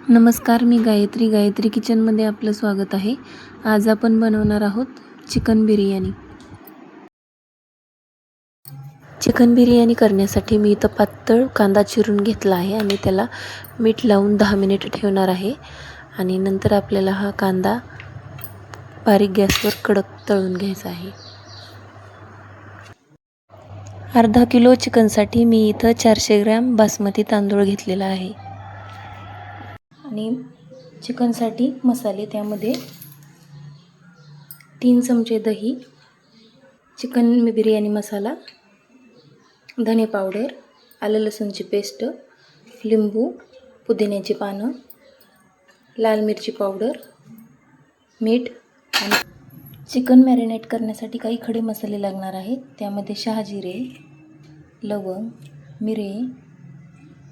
नमस्कार, मी गायत्री किचनमध्ये आपलं स्वागत आहे. आज आपण बनवणार आहोत चिकन बिर्याणी. चिकन बिर्याणी करण्यासाठी मी इथं पातळ कांदा चिरून घेतला आहे आणि त्याला मीठ लावून 10 मिनिट ठेवणार आहे. आणि नंतर आपल्याला हा कांदा बारीक गॅसवर कडक तळून घ्यायचा आहे. अर्धा किलो चिकनसाठी मी इथं 400 ग्रॅम बासमती तांदूळ घेतलेला आहे. आणि चिकनसाठी मसाले, त्यामध्ये 3 चमचे दही, चिकन बिर्याणी मसाला, धने पावडर, आलं लसूणची पेस्ट, लिंबू, पुदिन्याची पानं, लाल मिरची पावडर, मीठ. आणि चिकन मॅरिनेट करण्यासाठी काही खडे मसाले लागणार आहेत. त्यामध्ये शहाजिरे, लवंग, मिरे,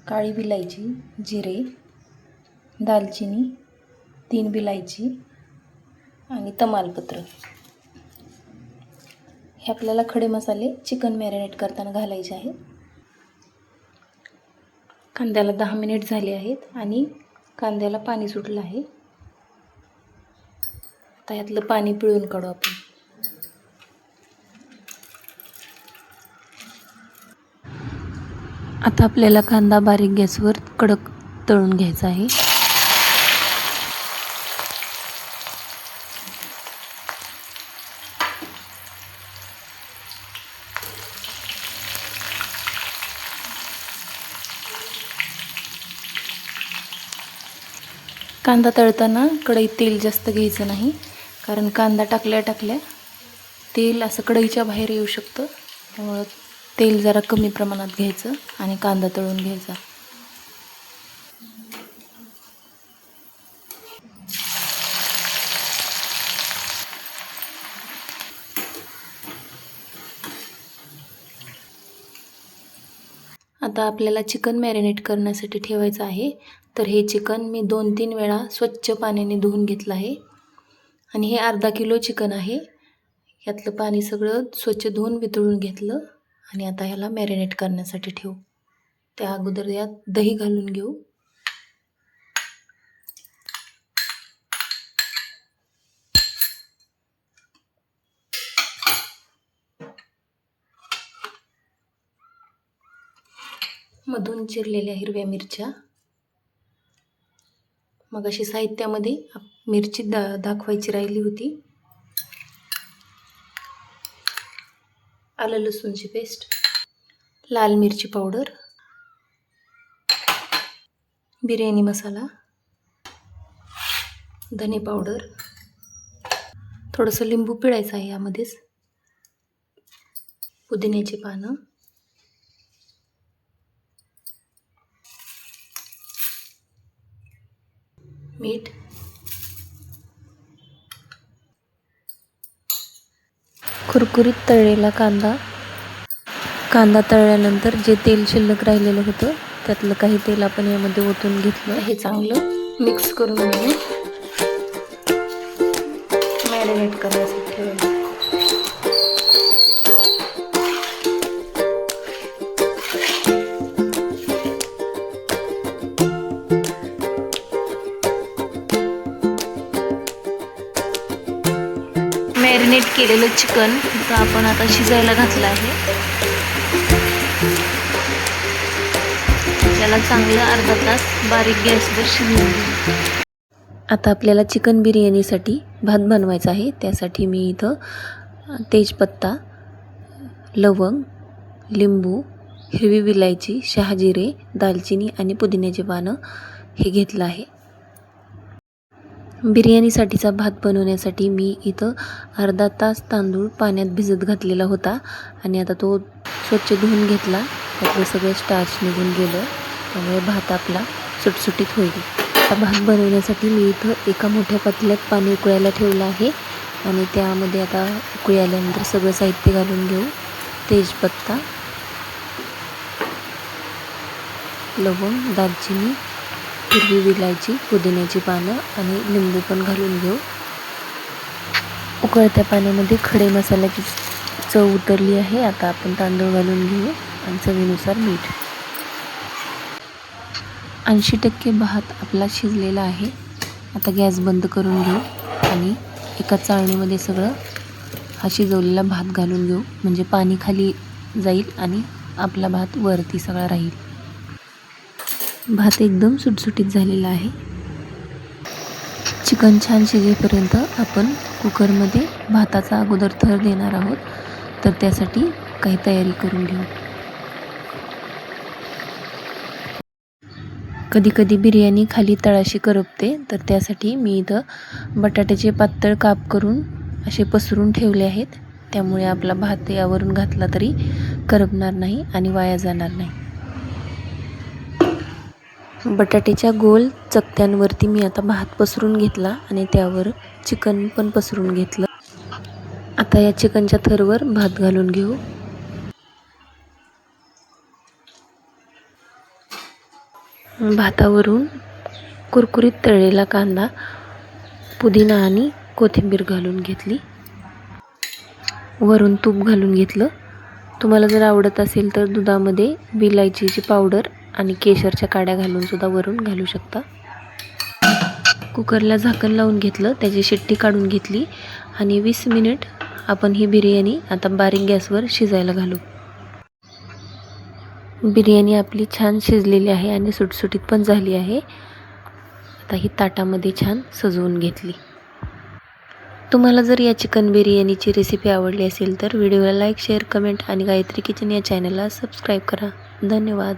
काळी विलायची, जिरे, दालचिनी, 3 विलायची आणि तमालपत्र. हे आपल्याला खडे मसाले चिकन मॅरिनेट करताना घालायचे आहेत. कांद्याला 10 मिनिट झाले आहेत आणि कांद्याला पाणी सुटलं आहे. आता यातलं पाणी पिळून काढू आपण. आता आपल्याला कांदा बारीक गॅसवर कडक तळून घ्यायचा आहे. कांदा तळताना कढईत तेल जास्त घ्यायचं नाही, कारण कांदा टाकल्या तेल असं कढईच्या बाहेर येऊ शकतं. त्यामुळं तेल जरा कमी प्रमाणात घ्यायचं आणि कांदा तळून घ्यायचा. आता आपल्याला चिकन मॅरिनेट करण्यासाठी ठेवायचं आहे. तर हे चिकन मी 2-3 वेळा स्वच्छ पाण्याने धुवून घेतलं आहे. आणि हे अर्धा किलो चिकन आहे. यातलं पाणी सगळं स्वच्छ धुवून वितळून घेतलं आणि आता ह्याला मॅरिनेट करण्यासाठी ठेवू. त्या अगोदर यात दही घालून घेऊ. मधून चिरलेल्या हिरव्या मिरच्या. मग अशी साहित्यामध्ये मिरची दाखवायची राहिली होती. आलं लसूणची पेस्ट, लाल मिरची पावडर, बिर्याणी मसाला, धने पावडर, थोडंसं लिंबू पिळायचं आहे यामध्येच, पुदिन्याची पानं, मीठ, कुरकुरीत तळलेला कांदा. कांदा तळल्यानंतर जे तेल शिल्लक राहिलेलं होतं त्यातलं काही तेल आपण यामध्ये ओतून घेतलं. हे चांगलं मिक्स करून घेऊ. मॅरिनेट करण्यासाठी ठेवायचं. मॅरिनेट केलेलं चिकन आपण आता शिजायला घातलं आहे. त्याला चांगलं अर्धा तास बारीक गॅसवर शिजवून घेऊ. आता आपल्याला चिकन बिर्याणीसाठी भात बनवायचा आहे. त्यासाठी मी इथं तेजपत्ता, लवंग, लिंबू, हिरवी विलायची, शहाजिरे, दालचिनी आणि पुदिन्याची पानं हे घेतलं आहे. बिर्याणीसाठीचा भात बनवण्यासाठी मी इथं अर्धा तास तांदूळ पाण्यात भिजत घातलेला होता आणि आता तो स्वच्छ धुवून घेतला. त्यातलं सगळं स्टार्च निघून गेलं, त्यामुळे भात आपला सुटसुटीत होईल. आता भात बनवण्यासाठी मी इथं एका मोठ्या पातेल्यात पाणी उकळायला ठेवलं आहे आणि त्यामध्ये आता उकळी आल्यानंतर सगळं साहित्य घालून घेऊ. तेजपत्ता, लवंग, दालचिनी, हिरवी विलायची, पुदिन्याची पानं आणि लिंबू पण घालून घेऊ. उकळत्या पाण्यामध्ये खडे मसाल्याची चव उतरली आहे. आता आपण तांदूळ घालून घेऊ आणि चवीनुसार मीठ. 80% भात आपला शिजलेला आहे. आता गॅस बंद करून घेऊ आणि एका चाळणीमध्ये सगळं हा शिजवलेला भात घालून घेऊ, म्हणजे पाणी खाली जाईल आणि आपला भात वरती सगळा राहील. भात एकदम सुटसुटीत झालेला आहे. चिकन छान शिजेपर्यंत आपण कुकरमध्ये भाताचा अगोदर थर देणार आहोत, तर त्यासाठी काही तयारी करून घेऊ. कधी बिर्याणी खाली तळाशी करपते, तर त्यासाठी मी इथं बटाट्याचे पातळ काप करून असे पसरून ठेवले आहेत. त्यामुळे आपला भात यावरून घातला तरी करपणार नाही आणि वाया जाणार नाही. बटाट्याच्या गोल चकत्यांवरती मी आता भात पसरून घेतला आणि त्यावर चिकन पण पसरून घेतलं. आता या चिकनच्या थरवर भात घालून घेऊ. भातावरून कुरकुरीत तळलेला कांदा, पुदिना आणि कोथिंबीर घालून घेतली. वरून तूप घालून घेतलं. तुम्हाला जर आवडत असेल तर दुधामध्ये विलायचीची पावडर आणि केशरच्या काड्या घालून सुद्धा वरून घालू शकता. कुकरला झाकण लावून घेतलं, त्याची शिट्टी काढून घेतली आणि 20 मिनिट आपण ही बिर्याणी आता बारीक गॅसवर शिजायला घालू. बिर्याणी आपली छान शिजलेली आहे आणि सुटसुटीत पण झाली आहे. आता ही ताटामध्ये छान सजवून घेतली. तुम्हाला जर या चिकन बिर्याणीची रेसिपी आवडली असेल तर व्हिडिओला लाईक, शेअर, कमेंट आणि गायत्री किचन या चॅनलला सबस्क्राईब करा. धन्यवाद.